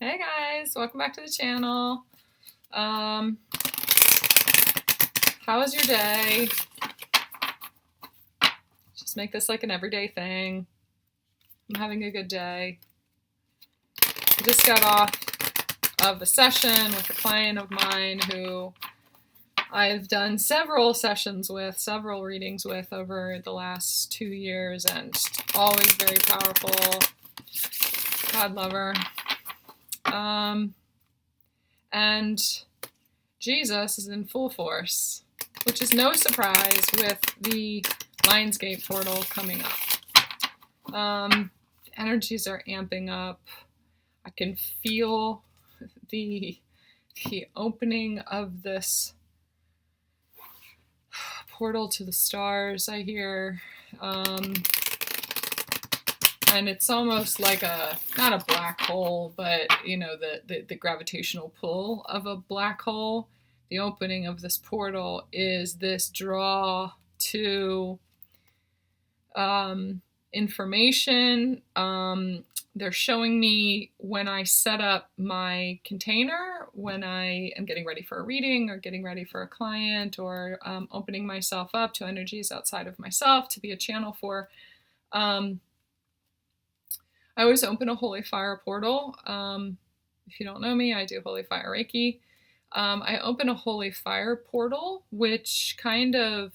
Hey guys, welcome back to the channel. How was your day? Just make this like an everyday thing. I'm having a good day. I just got off of a session with a client of mine who I've done several sessions with, several readings with over the last 2 years, and always very powerful. God love her. And Jesus is in full force, which is no surprise with the Lionsgate portal coming up. Energies are amping up. I can feel the opening of this portal to the stars, I hear. And it's almost like not a black hole, but the gravitational pull of a black hole. The opening of this portal is this draw to information. They're showing me when I set up my container, when I am getting ready for a reading or getting ready for a client, or opening myself up to energies outside of myself to be a channel for. I always open a holy fire portal. If you don't know me, I do holy fire Reiki. I open a holy fire portal, which kind of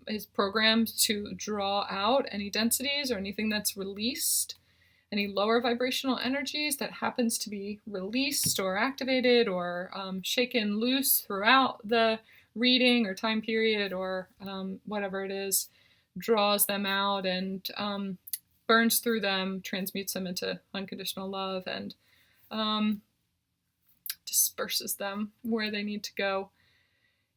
is programmed to draw out any densities or anything that's released, any lower vibrational energies that happens to be released or activated or shaken loose throughout the reading or time period or whatever it is, draws them out and burns through them, transmutes them into unconditional love, and disperses them where they need to go.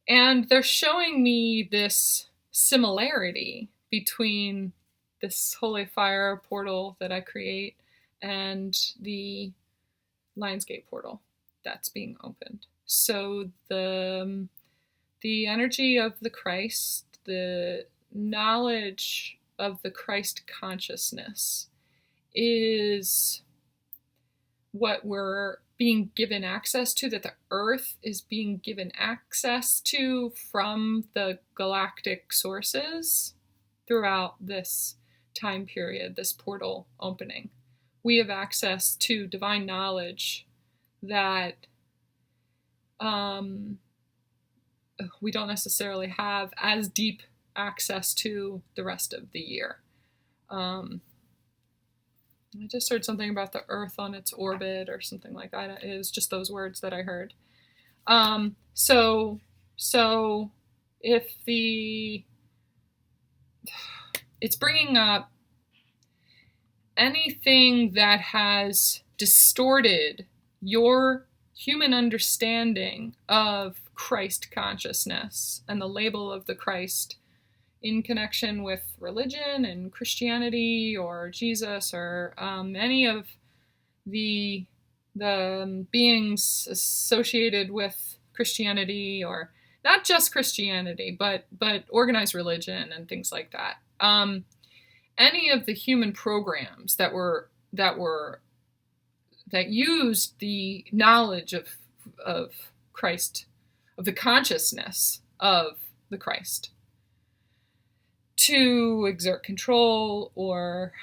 And they're showing me this similarity between this holy fire portal that I create and the Lionsgate portal that's being opened. So the energy of the Christ, the knowledge of the Christ consciousness, is what we're being given access to, that the earth is being given access to from the galactic sources throughout this time period, this portal opening. We have access to divine knowledge that we don't necessarily have as deep access to the rest of the year. I just heard something about the Earth on its orbit or something like that. It was just those words that I heard. So if it's bringing up anything that has distorted your human understanding of Christ consciousness and the label of the Christ in connection with religion and Christianity or Jesus or any of the beings associated with Christianity, or not just Christianity, but organized religion and things like that. Any of the human programs that used the knowledge of Christ, of the consciousness of the Christ, to exert control or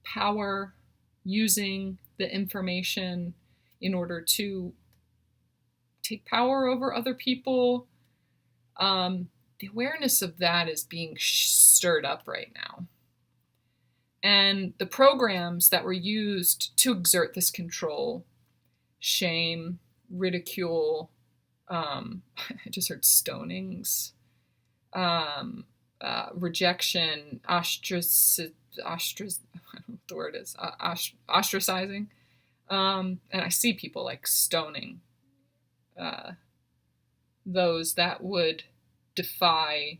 power, using the information in order to take power over other people. The awareness of that is being stirred up right now. And the programs that were used to exert this control, shame, ridicule, I just heard stonings, rejection, I don't know what the word is, ostracizing. And I see people like stoning those that would defy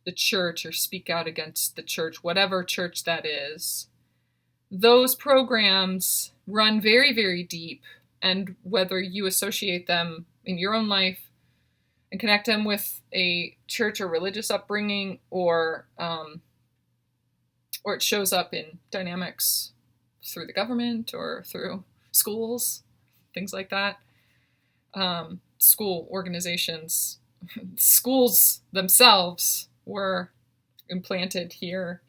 the church or speak out against the church, whatever church that is. Those programs run very, very deep, and whether you associate them in your own life and connect them with a church or religious upbringing, or it shows up in dynamics through the government or through schools, things like that. School organizations, schools themselves were implanted here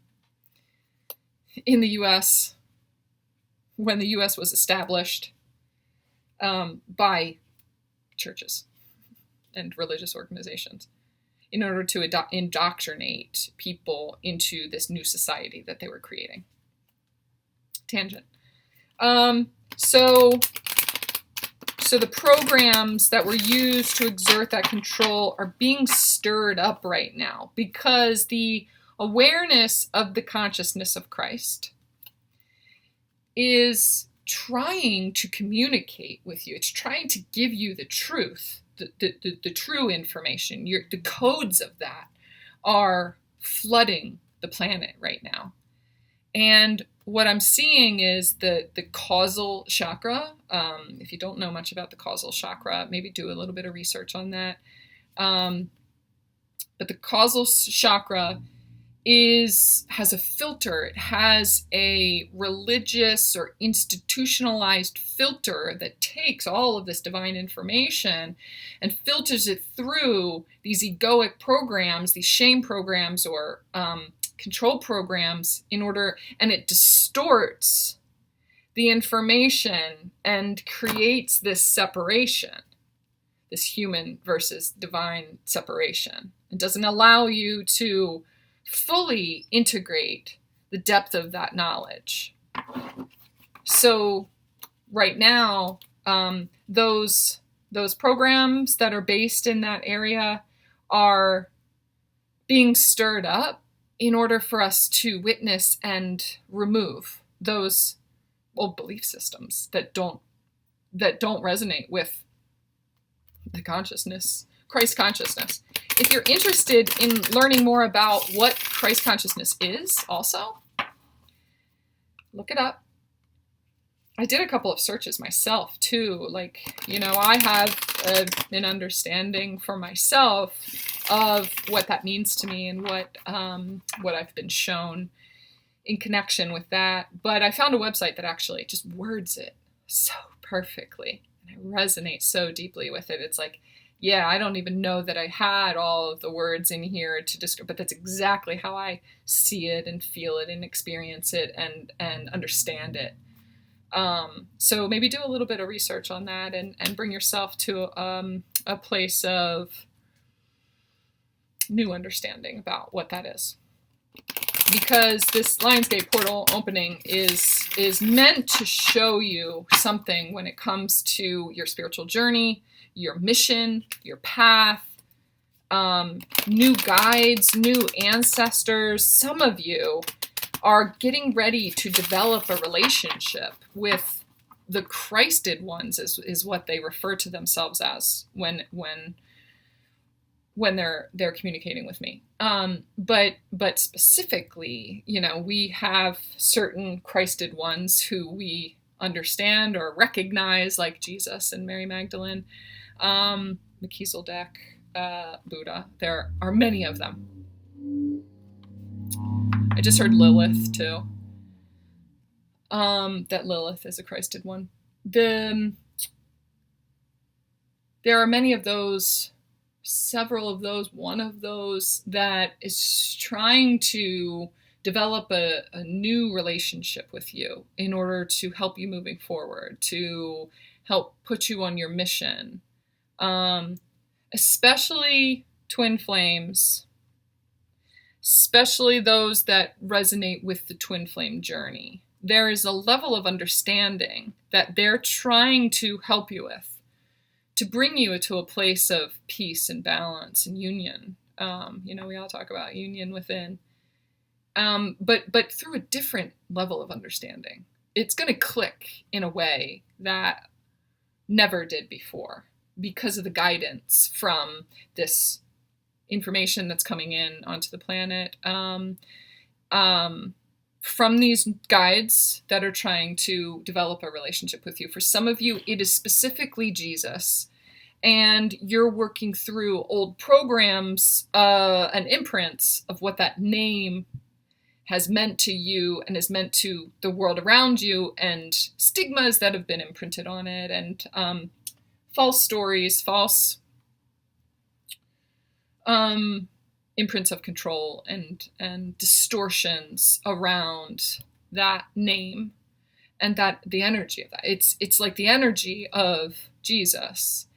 in the U.S. when the U.S. was established by churches and religious organizations in order to indoctrinate people into this new society that they were creating. Tangent. So the programs that were used to exert that control are being stirred up right now because the awareness of the consciousness of Christ is trying to communicate with you. It's trying to give you the truth, the true information. The codes of that are flooding the planet right now. And what I'm seeing is the causal chakra. If you don't know much about the causal chakra, maybe do a little bit of research on that. But the causal chakra has a filter. It has a religious or institutionalized filter that takes all of this divine information and filters it through these egoic programs, these shame programs or control programs and it distorts the information and creates this separation, this human versus divine separation. It doesn't allow you to fully integrate the depth of that knowledge. So right now, those programs that are based in that area are being stirred up in order for us to witness and remove those old belief systems that don't resonate with the consciousness, Christ consciousness. If you're interested in learning more about what Christ consciousness is, also, look it up. I did a couple of searches myself too. I have an understanding for myself of what that means to me and what I've been shown in connection with that. But I found a website that actually just words it so perfectly. And I resonate so deeply with it. It's like, yeah, I don't even know that I had all of the words in here to describe, but that's exactly how I see it and feel it and experience it and understand it. So maybe do a little bit of research on that and bring yourself to a place of new understanding about what that is. Because this Lionsgate portal opening is meant to show you something when it comes to your spiritual journey, your mission, your path, new guides, new ancestors. Some of you are getting ready to develop a relationship with the Christed ones, is what they refer to themselves as when they're communicating with me. But specifically, we have certain Christed ones who we understand or recognize, like Jesus and Mary Magdalene, Melchizedek, Buddha. There are many of them. I just heard Lilith too. That Lilith is a Christed one. There are many of those, several of those, one of those that is trying to develop a new relationship with you in order to help you moving forward, to help put you on your mission. Especially twin flames, especially those that resonate with the twin flame journey. There is a level of understanding that they're trying to help you with, to bring you to a place of peace and balance and union. We all talk about union within, but through a different level of understanding. It's going to click in a way that never did before because of the guidance from this information that's coming in onto the planet, from these guides that are trying to develop a relationship with you. For some of you, it is specifically Jesus, and you're working through old programs and imprints of what that name has meant to you and is meant to the world around you, and stigmas that have been imprinted on it, and false stories, false imprints of control, and distortions around that name and that the energy of that. It's like the energy of Jesus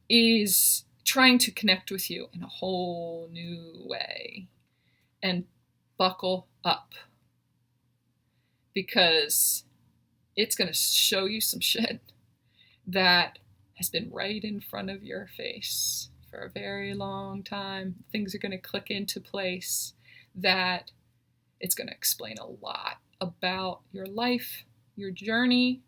is trying to connect with you in a whole new way. And buckle up, because it's going to show you some shit that has been right in front of your face for a very long time. Things are going to click into place that it's going to explain a lot about your life, your journey,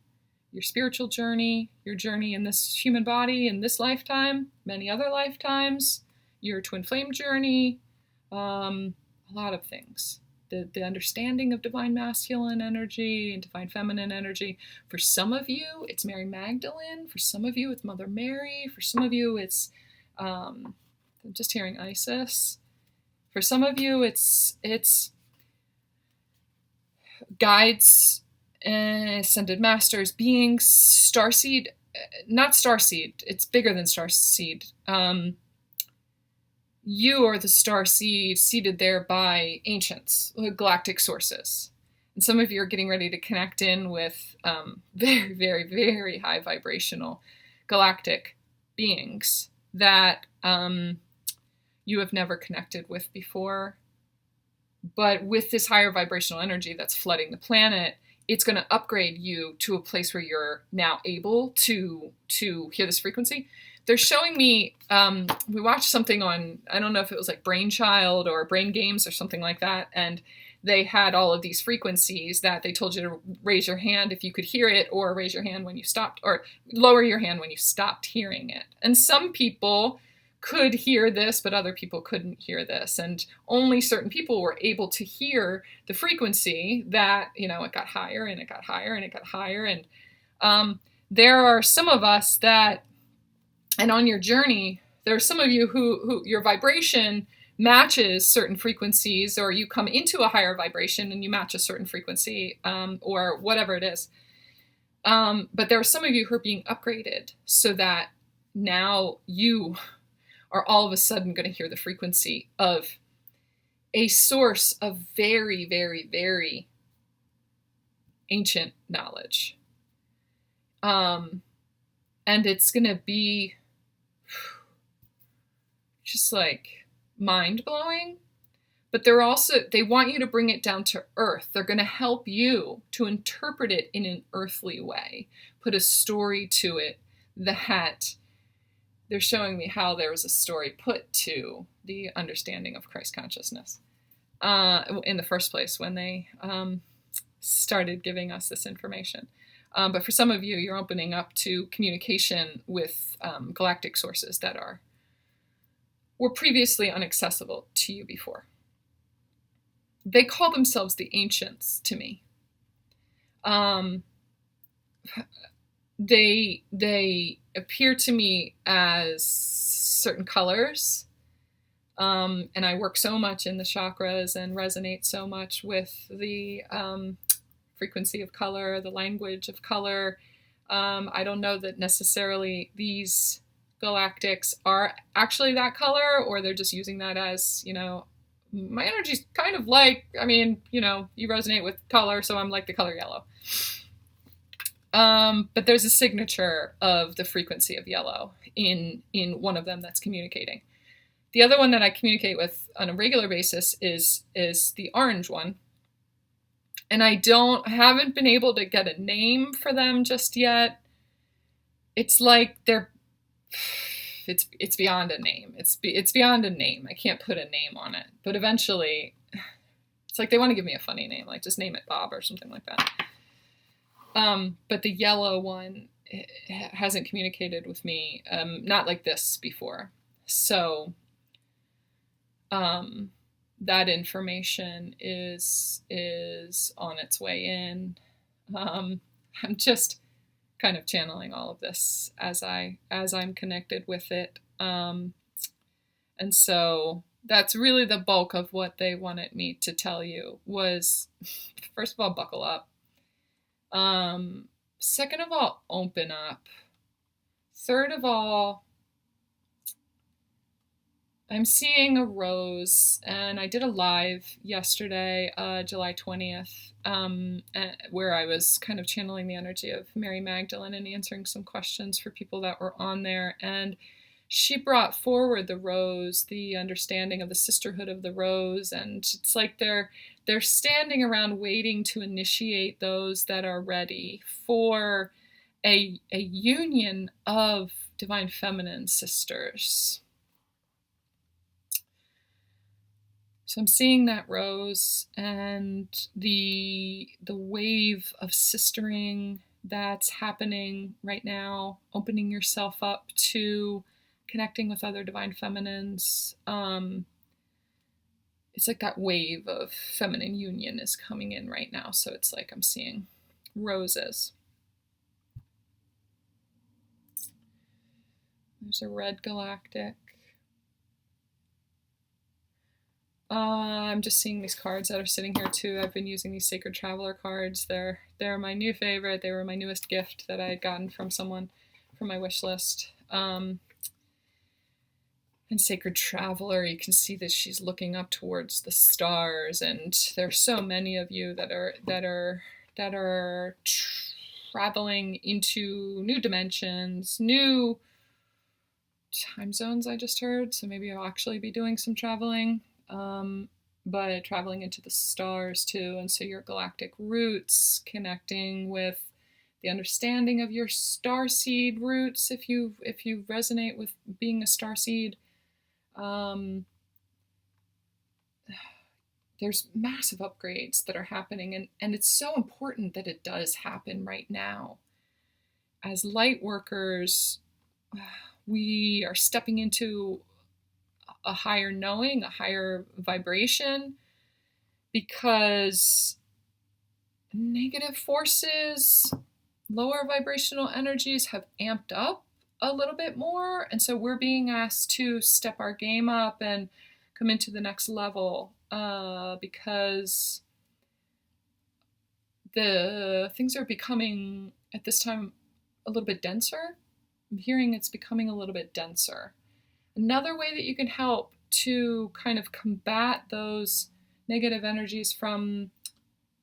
your spiritual journey, your journey in this human body, in this lifetime, many other lifetimes, your twin flame journey, a lot of things. The understanding of divine masculine energy and divine feminine energy. For some of you, it's Mary Magdalene. For some of you, it's Mother Mary. For some of you, it's, I'm just hearing Isis. For some of you, it's guides, ascended masters, beings, starseed, not starseed, it's bigger than starseed. You are the starseed seated there by ancients, galactic sources. And some of you are getting ready to connect in with very, very, very high vibrational galactic beings that you have never connected with before. But with this higher vibrational energy that's flooding the planet, it's going to upgrade you to a place where you're now able to hear this frequency. They're showing me, we watched something on, I don't know if it was like Brainchild or Brain Games or something like that, and they had all of these frequencies that they told you to raise your hand if you could hear it, or raise your hand when you stopped, or lower your hand when you stopped hearing it. And some people could hear this, but other people couldn't hear this. And only certain people were able to hear the frequency that, you know, it got higher and it got higher and it got higher. And there are some of us that, and on your journey, there are some of you who your vibration matches certain frequencies, or you come into a higher vibration and you match a certain frequency, or whatever it is. But there are some of you who are being upgraded so that now you are all of a sudden going to hear the frequency of a source of very, very, very ancient knowledge. And it's going to be just like mind-blowing, but they want you to bring it down to earth. They're going to help you to interpret it in an earthly way, put a story to it that they're showing me how there was a story put to the understanding of Christ consciousness in the first place when they started giving us this information. But for some of you, you're opening up to communication with galactic sources that were previously inaccessible to you before. They call themselves the ancients to me. They appear to me as certain colors. And I work so much in the chakras and resonate so much with the frequency of color, the language of color. I don't know that necessarily these galactics are actually that color, or they're just using that as, you know, my energy's kind of like, I mean, you know, you resonate with color, so I'm like the color yellow. But there's a signature of the frequency of yellow in one of them that's communicating. The other one that I communicate with on a regular basis is the orange one. And I haven't been able to get a name for them just yet. It's like it's beyond a name. It's beyond a name. I can't put a name on it. But eventually, it's like they want to give me a funny name, like just name it Bob or something like that. But the yellow one hasn't communicated with me, not like this before. So that information is on its way in. I'm just kind of channeling all of this as I'm connected with it. And so that's really the bulk of what they wanted me to tell you was, first of all, buckle up. Second of all, open up. Third of all, I'm seeing a rose, and I did a live yesterday, July 20th, where I was kind of channeling the energy of Mary Magdalene and answering some questions for people that were on there. And she brought forward the rose, the understanding of the sisterhood of the rose, and it's like they're standing around waiting to initiate those that are ready for a union of divine feminine sisters. So I'm seeing that rose and the wave of sistering that's happening right now, opening yourself up to connecting with other divine feminines. It's like that wave of feminine union is coming in right now. So it's like I'm seeing roses. There's a red galactic. I'm just seeing these cards that are sitting here too. I've been using these Sacred Traveler cards. They're my new favorite. They were my newest gift that I had gotten from someone from my wish list. And Sacred Traveler, you can see that she's looking up towards the stars, and there's so many of you that are traveling into new dimensions, new time zones. I just heard, so maybe I'll actually be doing some traveling. But traveling into the stars too, and so your galactic roots, connecting with the understanding of your starseed roots, if you resonate with being a starseed. There's massive upgrades that are happening, and it's so important that it does happen right now. As light workers, we are stepping into a higher knowing, a higher vibration, because negative forces, lower vibrational energies have amped up a little bit more. And so we're being asked to step our game up and come into the next level, because the things are becoming at this time a little bit denser. I'm hearing it's becoming a little bit denser. Another way that you can help to kind of combat those negative energies from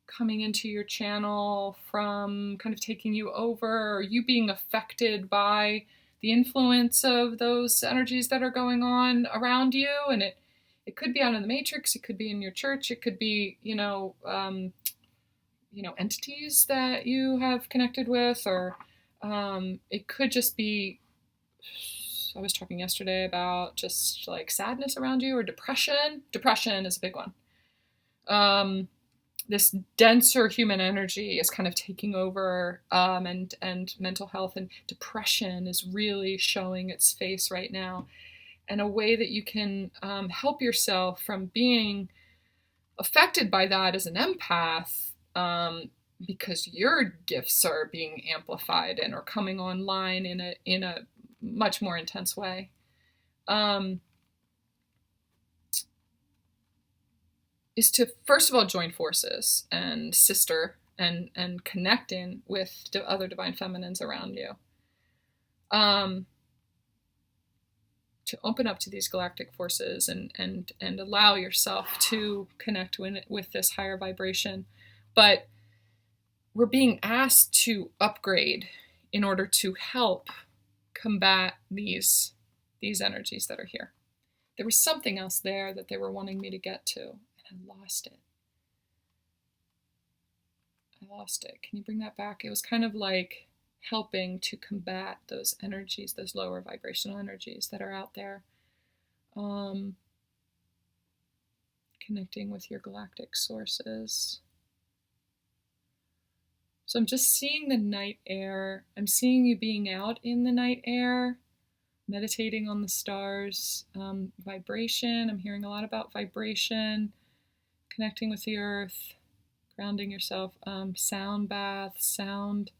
coming into your channel, from kind of taking you over, or you being affected by the influence of those energies that are going on around you. And it could be out in the matrix, it could be in your church, it could be, entities that you have connected with, or it could just be, I was talking yesterday about just like sadness around you, or depression. Depression is a big one. This denser human energy is kind of taking over, and mental health and depression is really showing its face right now. And a way that you can help yourself from being affected by that as an empath, because your gifts are being amplified and are coming online in a much more intense way, is to first of all join forces and sister and connect in with the other divine feminines around you, to open up to these galactic forces and allow yourself to connect with this higher vibration. But we're being asked to upgrade in order to help combat these energies that are here. There was something else there that they were wanting me to get to, and I lost it. Can you bring that back? It was kind of like helping to combat those energies, those lower vibrational energies that are out there. Connecting with your galactic sources. So I'm just seeing the night air. I'm seeing you being out in the night air, meditating on the stars, vibration. I'm hearing a lot about vibration, connecting with the earth, grounding yourself, sound bath, sound.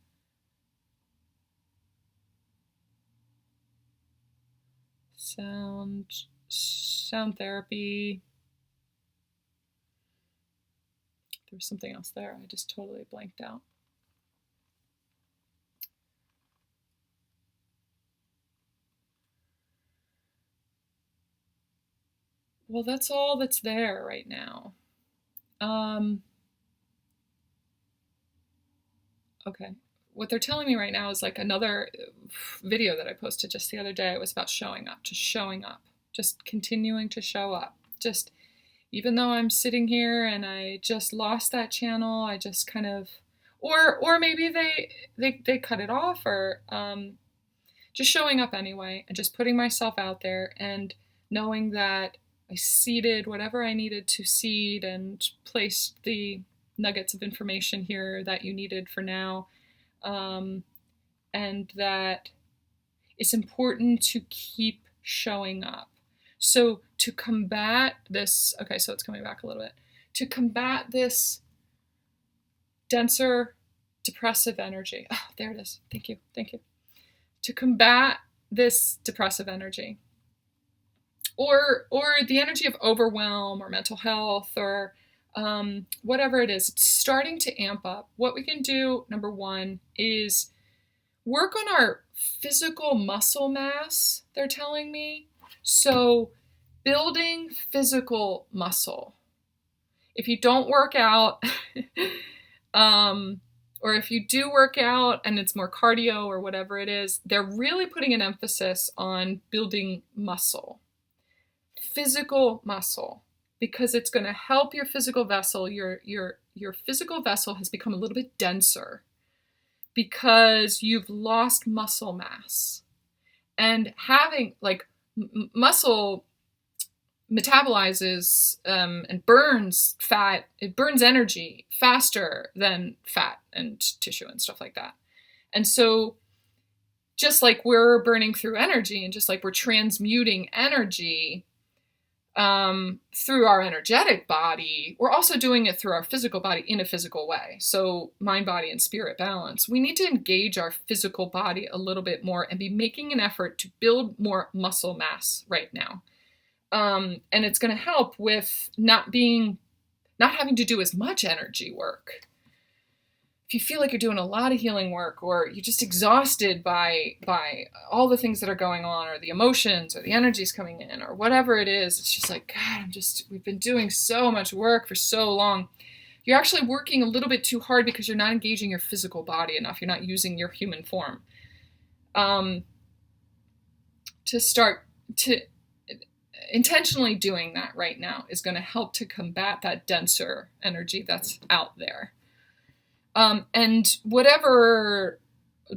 sound therapy. There was something else there. I just totally blanked out. Well, that's all that's there right now. Okay. What they're telling me right now is like another video that I posted just the other day. It was about showing up, just continuing to show up. Just even though I'm sitting here and I just lost that channel, I just kind of, or maybe they cut it off, or just showing up anyway and just putting myself out there and knowing that I seeded whatever I needed to seed and placed the nuggets of information here that you needed for now. And that it's important to keep showing up. So to combat this, okay, so it's coming back a little bit. To combat this denser, depressive energy. Oh, there it is. Thank you. To combat this depressive energy, or the energy of overwhelm or mental health or whatever it is, it's starting to amp up. What we can do, number one, is work on our physical muscle mass, they're telling me. So building physical muscle. If you don't work out, or if you do work out and it's more cardio or whatever it is, they're really putting an emphasis on building muscle, physical muscle, because it's going to help your physical vessel. Your physical vessel has become a little bit denser because you've lost muscle mass. And having like muscle metabolizes and burns fat, it burns energy faster than fat and tissue and stuff like that. And so just like we're burning through energy and just like we're transmuting energy through our energetic body, we're also doing it through our physical body in a physical way. So mind, body, and spirit balance. We need to engage our physical body a little bit more and be making an effort to build more muscle mass right now. And it's going to help with not having to do as much energy work. If you feel like you're doing a lot of healing work, or you're just exhausted by all the things that are going on, or the emotions, or the energies coming in, or whatever it is, it's just like, God, we've been doing so much work for so long. You're actually working a little bit too hard because you're not engaging your physical body enough. You're not using your human form. To start to intentionally doing that right now is going to help to combat that denser energy that's out there. And whatever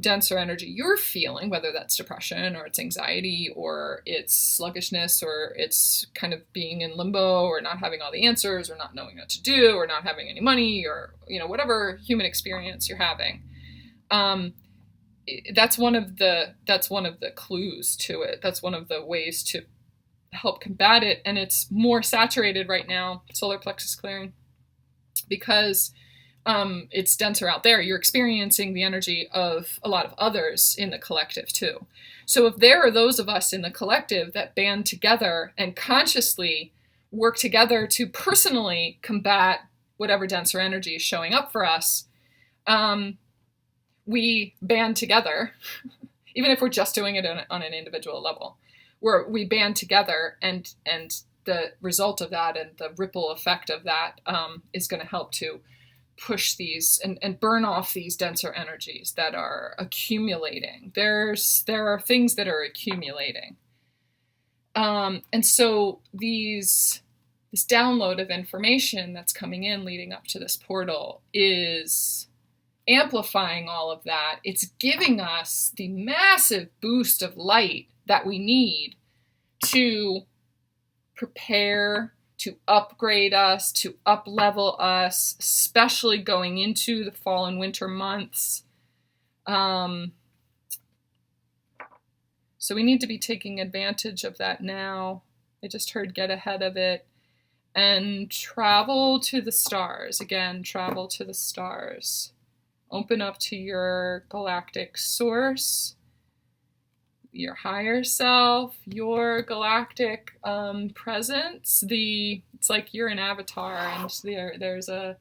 denser energy you're feeling, whether that's depression or it's anxiety or it's sluggishness or it's kind of being in limbo or not having all the answers or not knowing what to do or not having any money or, whatever human experience you're having, that's one of the clues to it. That's one of the ways to help combat it. And it's more saturated right now, solar plexus clearing, because it's denser out there. You're experiencing the energy of a lot of others in the collective too. So if there are those of us in the collective that band together and consciously work together to personally combat whatever denser energy is showing up for us, we band together, even if we're just doing it on an individual level, where we band together, and the result of that and the ripple effect of that is going to help to push these and burn off these denser energies that are accumulating. There are things that are accumulating. And so this download of information that's coming in leading up to this portal is amplifying all of that. It's giving us the massive boost of light that we need to prepare, to upgrade us, to up-level us, especially going into the fall and winter months. So we need to be taking advantage of that now. I just heard get ahead of it and travel to the stars. Again, travel to the stars. Open up to your galactic source, your higher self, your galactic presence. It's like you're an avatar, and there's a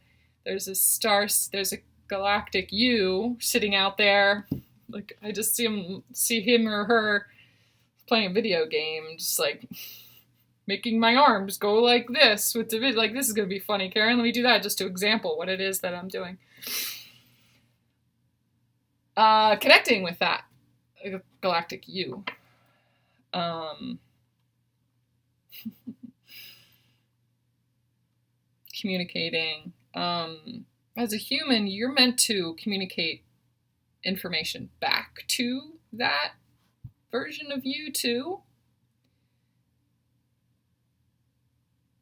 galactic you sitting out there. Like I just see him or her playing a video game, just like making my arms go like this with the video. Like, this is gonna be funny, Karen. Let me do that just to example what it is that I'm doing. Connecting with that galactic you. Communicating. As a human, you're meant to communicate information back to that version of you too.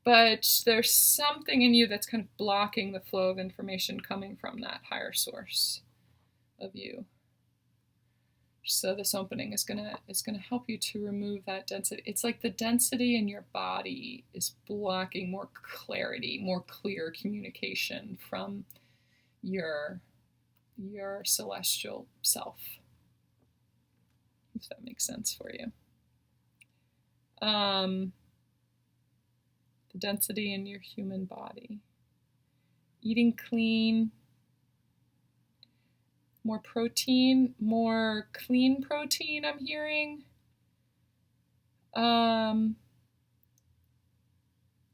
But there's something in you that's kind of blocking the flow of information coming from that higher source of you. So this opening is gonna help you to remove that density. It's like the density in your body is blocking more clarity, more clear communication from your celestial self. If that makes sense for you. The density in your human body. Eating clean. More protein, more clean protein, I'm hearing.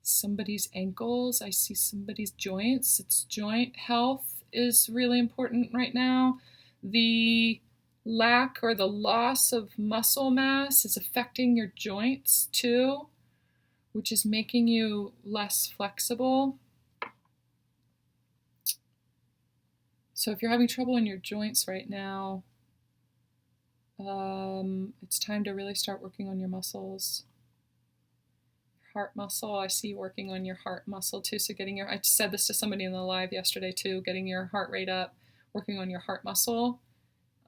Somebody's ankles, I see somebody's joints. It's joint health is really important right now. The lack or the loss of muscle mass is affecting your joints too, which is making you less flexible. So if you're having trouble in your joints right now, it's time to really start working on your muscles. Heart muscle, I see you working on your heart muscle too. So I said this to somebody in the live yesterday too, getting your heart rate up, working on your heart muscle.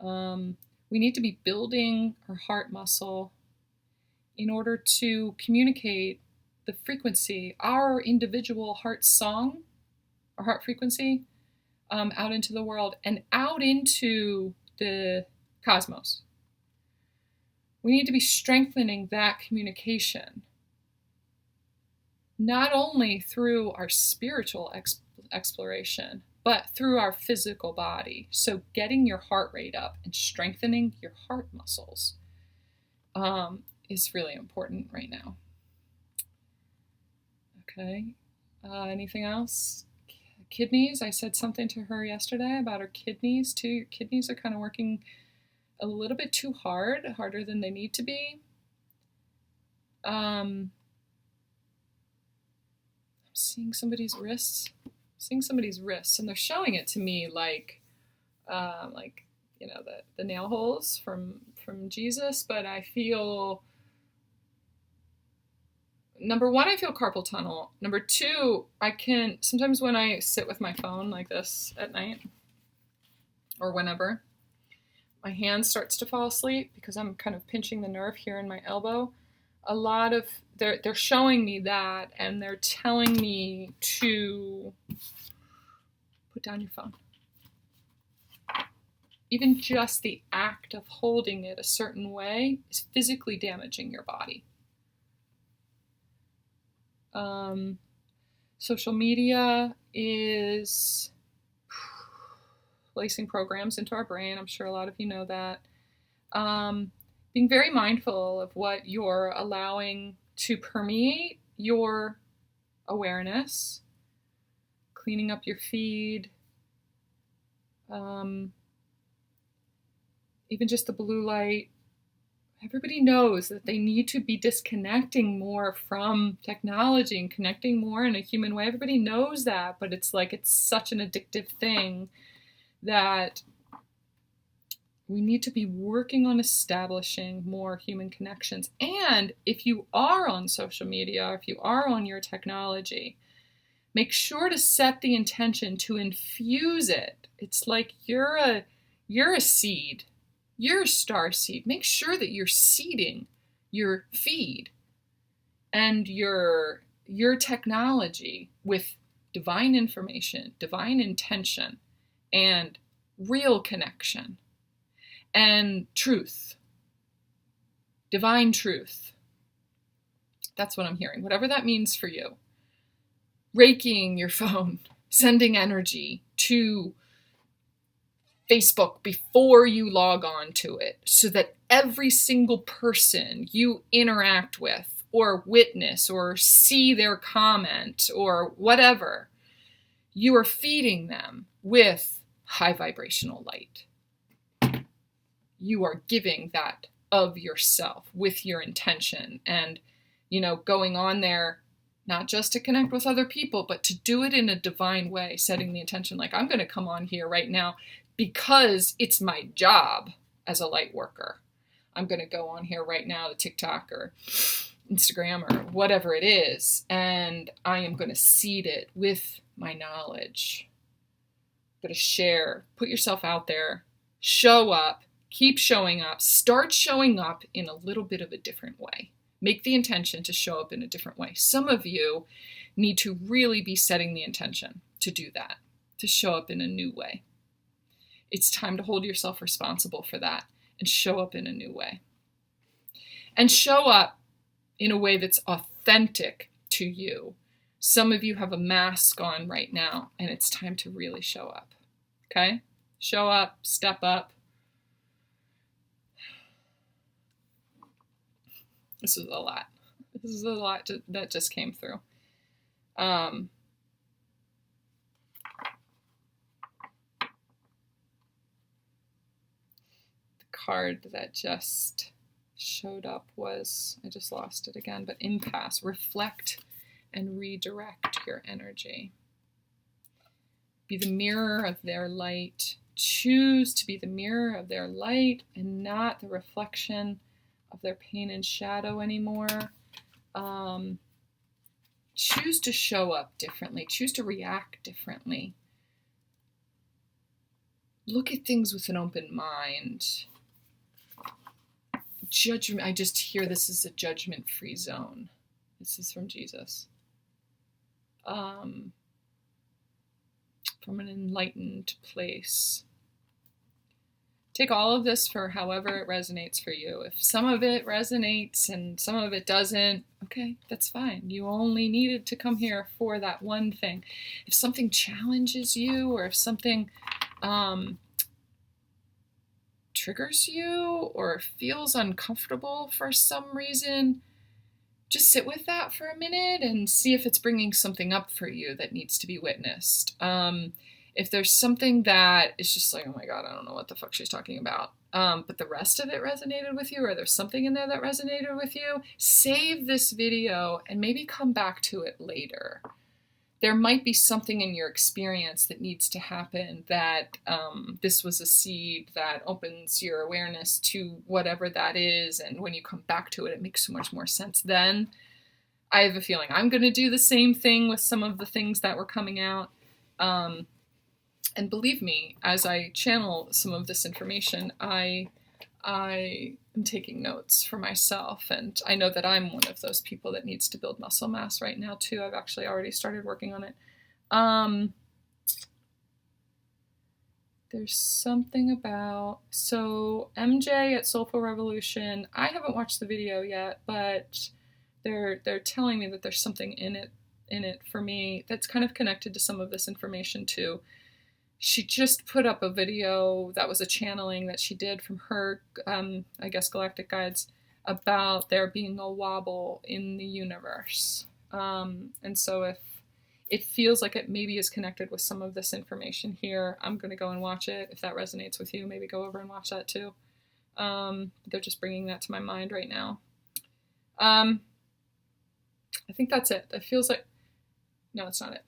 We need to be building our heart muscle in order to communicate the frequency, our individual heart song, our heart frequency, out into the world and out into the cosmos. We need to be strengthening that communication, not only through our spiritual exploration, but through our physical body. So getting your heart rate up and strengthening your heart muscles is really important right now. Okay, anything else? Kidneys, I said something to her yesterday about her kidneys too. Your kidneys are kind of working a little bit too hard, harder than they need to be. I'm seeing somebody's wrists, and they're showing it to me like you know, the nail holes from Jesus, but I feel, number one, I feel carpal tunnel. Number two, sometimes when I sit with my phone like this at night or whenever, my hand starts to fall asleep because I'm kind of pinching the nerve here in my elbow. They're showing me that, and they're telling me to put down your phone. Even just the act of holding it a certain way is physically damaging your body. Social media is placing programs into our brain. I'm sure a lot of you know that. Being very mindful of what you're allowing to permeate your awareness, cleaning up your feed, even just the blue light. Everybody knows that they need to be disconnecting more from technology and connecting more in a human way. Everybody knows that, but it's such an addictive thing that we need to be working on establishing more human connections. And if you are on social media, or if you are on your technology, make sure to set the intention to infuse it. It's like you're a seed. You're a star seed. Make sure that you're seeding your feed and your technology with divine information, divine intention, and real connection and truth. divine truth. That's what I'm hearing. Whatever that means for you. Raking your phone, sending energy to Facebook before you log on to it so that every single person you interact with or witness or see their comment or whatever, you are feeding them with high vibrational light. You are giving that of yourself with your intention and, going on there, not just to connect with other people, but to do it in a divine way, setting the intention like, I'm going to come on here right now because it's my job as a light worker. I'm going to go on here right now to TikTok or Instagram or whatever it is, and I am going to seed it with my knowledge. I'm going to share, put yourself out there, show up, keep showing up, start showing up in a little bit of a different way. Make the intention to show up in a different way. Some of you need to really be setting the intention to do that, to show up in a new way. It's time to hold yourself responsible for that and show up in a new way. And show up in a way that's authentic to you. Some of you have a mask on right now, and it's time to really show up. Okay? Show up, step up. This is a lot. This is a lot that just came through. The card that just showed up was, I just lost it again, but impasse. Reflect and redirect your energy. Be the mirror of their light. Choose to be the mirror of their light and not the reflection of their pain and shadow anymore. Choose to show up differently. Choose to react differently. Look at things with an open mind. Judgment. I just hear this is a judgment-free zone. This is from Jesus. From an enlightened place. Take all of this for however it resonates for you. If some of it resonates and some of it doesn't, okay, that's fine. You only needed to come here for that one thing. If something challenges you or if something triggers you or feels uncomfortable for some reason, just sit with that for a minute and see if it's bringing something up for you that needs to be witnessed. If there's something that is just like, oh my God, I don't know what the fuck she's talking about, but the rest of it resonated with you, or there's something in there that resonated with you, save this video and maybe come back to it later. There might be something in your experience that needs to happen that this was a seed that opens your awareness to whatever that is. And when you come back to it, it makes so much more sense then. I have a feeling I'm going to do the same thing with some of the things that were coming out. And believe me, as I channel some of this information, I am taking notes for myself. And I know that I'm one of those people that needs to build muscle mass right now too. I've actually already started working on it. There's something about, so MJ at Soulful Revolution, I haven't watched the video yet, but they're telling me that there's something in it for me that's kind of connected to some of this information too. She just put up a video that was a channeling that she did from her, I guess, Galactic guides about there being a wobble in the universe. And so if it feels like it maybe is connected with some of this information here, I'm going to go and watch it. If that resonates with you, maybe go over and watch that too. They're just bringing that to my mind right now. I think that's it. It feels like, no, it's not it.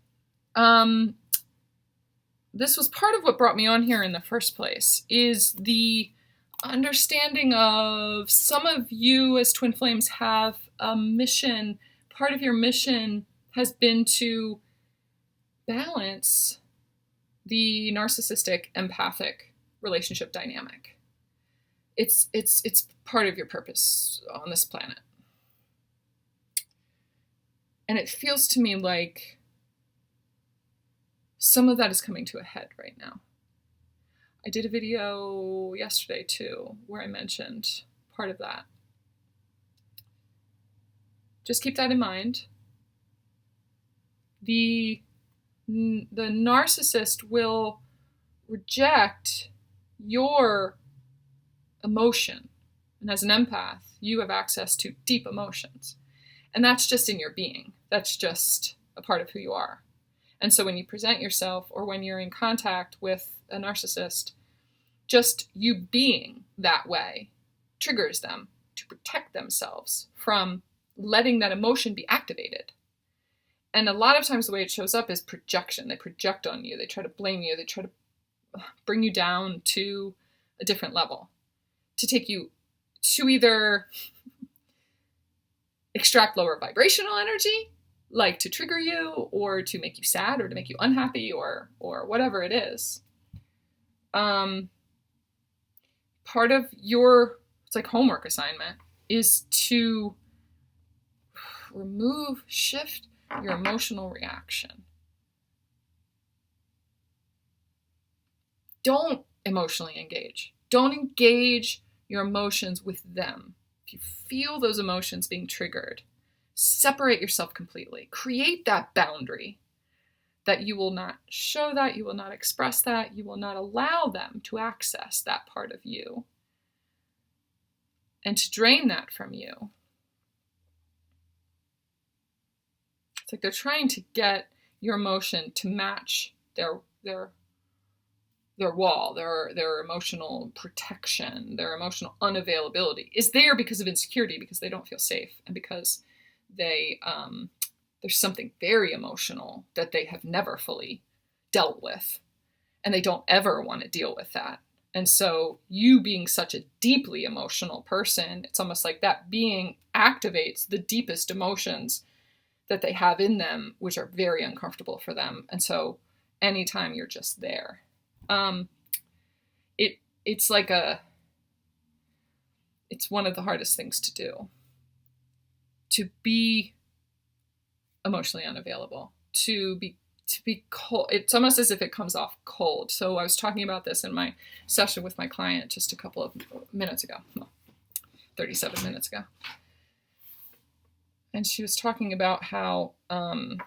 This was part of what brought me on here in the first place, is the understanding of some of you as Twin Flames have a mission. Part of your mission has been to balance the narcissistic empathic relationship dynamic. It's part of your purpose on this planet. And it feels to me like some of that is coming to a head right now. I did a video yesterday too, where I mentioned part of that. Just keep that in mind. The narcissist will reject your emotion. And as an empath, you have access to deep emotions. And that's just in your being. That's just a part of who you are. And so when you present yourself or when you're in contact with a narcissist, just you being that way triggers them to protect themselves from letting that emotion be activated. And a lot of times the way it shows up is projection. They project on you. They try to blame you. They try to bring you down to a different level, to take you to either extract lower vibrational energy, like to trigger you, or to make you sad, or to make you unhappy, or whatever it is. Part of your, it's like homework assignment, is to shift your emotional reaction. Don't emotionally engage. Don't engage your emotions with them. If you feel those emotions being triggered, separate yourself completely. Create that boundary that you will not show that, you will not express that, you will not allow them to access that part of you and to drain that from you. It's like they're trying to get your emotion to match their wall, their emotional protection, their emotional unavailability is there because of insecurity, because they don't feel safe, and because they there's something very emotional that they have never fully dealt with, and they don't ever want to deal with that. And so you being such a deeply emotional person, it's almost like that being activates the deepest emotions that they have in them, which are very uncomfortable for them. And so anytime you're just there, it's like it's one of the hardest things to do, to be emotionally unavailable, to be cold. It's almost as if it comes off cold. So I was talking about this in my session with my client just a couple of minutes ago, 37 minutes ago. And she was talking about how the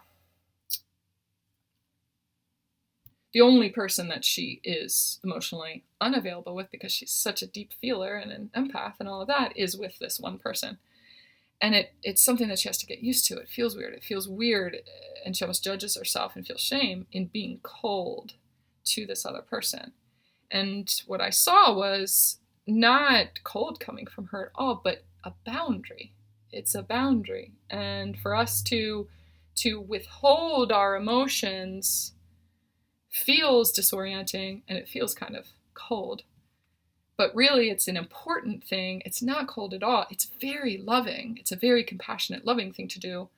only person that she is emotionally unavailable with, because she's such a deep feeler and an empath and all of that, is with this one person. And it's something that she has to get used to. It feels weird. And she almost judges herself and feels shame in being cold to this other person. And what I saw was not cold coming from her at all, but a boundary. It's a boundary. And for us to withhold our emotions feels disorienting, and it feels kind of cold. But really, it's an important thing. It's not cold at all. It's very loving. It's a very compassionate, loving thing to do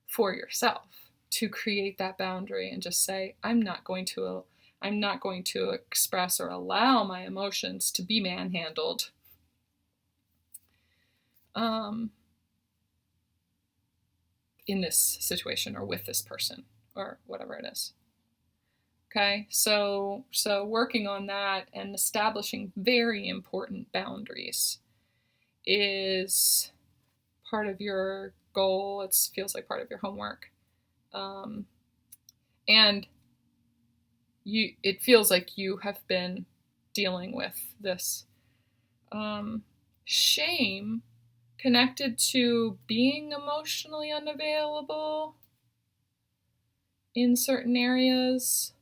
for yourself, to create that boundary and just say, I'm not going to express or allow my emotions to be manhandled. In this situation, or with this person, or whatever it is. Okay, so working on that and establishing very important boundaries is part of your goal. It feels like part of your homework. And it feels like you have been dealing with this shame connected to being emotionally unavailable in certain areas.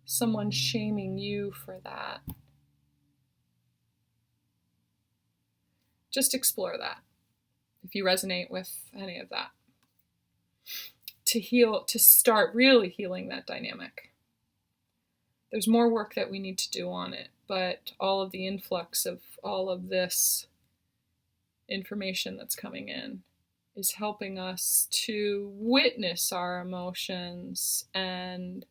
Someone shaming you for that. Just explore that if you resonate with any of that. To start really healing that dynamic. There's more work that we need to do on it, but all of the influx of all of this information that's coming in is helping us to witness our emotions and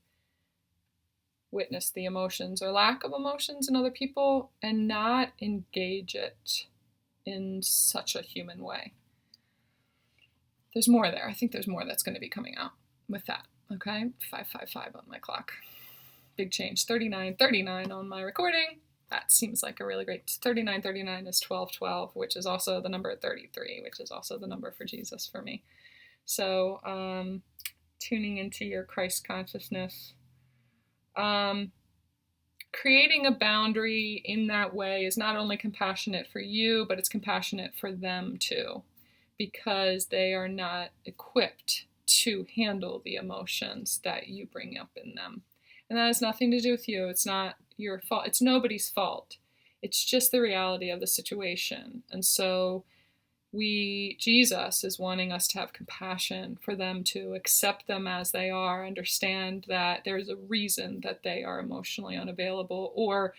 witness the emotions or lack of emotions in other people and not engage it in such a human way. There's more there. I think there's more that's going to be coming out with that. Okay, 555 on my clock. Big change. 39 on my recording. that seems like a really great. 3939 is 1212, which is also the number 33, which is also the number for Jesus for me. So tuning into your Christ consciousness. Creating a boundary in that way is not only compassionate for you, but it's compassionate for them too, because they are not equipped to handle the emotions that you bring up in them. And that has nothing to do with you. It's not your fault. It's nobody's fault. It's just the reality of the situation. And so Jesus is wanting us to have compassion for them, to accept them as they are, understand that there's a reason that they are emotionally unavailable or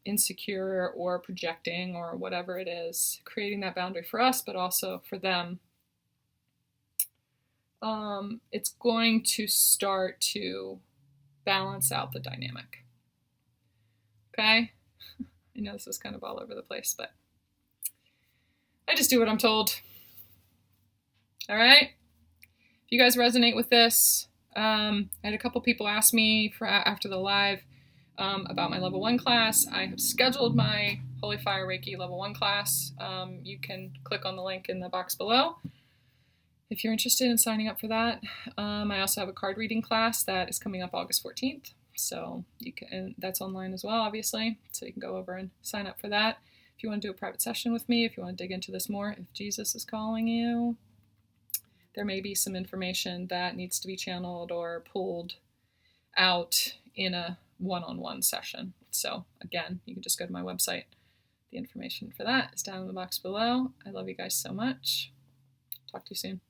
insecure or projecting or whatever it is, creating that boundary for us, but also for them. It's going to start to balance out the dynamic. Okay? I know this is kind of all over the place, but I just do what I'm told. All right? If you guys resonate with this, I had a couple people ask me after the live about my level 1 class. I have scheduled my Holy Fire Reiki level 1 class. You can click on the link in the box below if you're interested in signing up for that. I also have a card reading class that is coming up August 14th. So you can, that's online as well, obviously. So you can go over and sign up for that. If you want to do a private session with me, if you want to dig into this more, if Jesus is calling you, there may be some information that needs to be channeled or pulled out in a one-on-one session. So again, you can just go to my website. The information for that is down in the box below. I love you guys so much. Talk to you soon.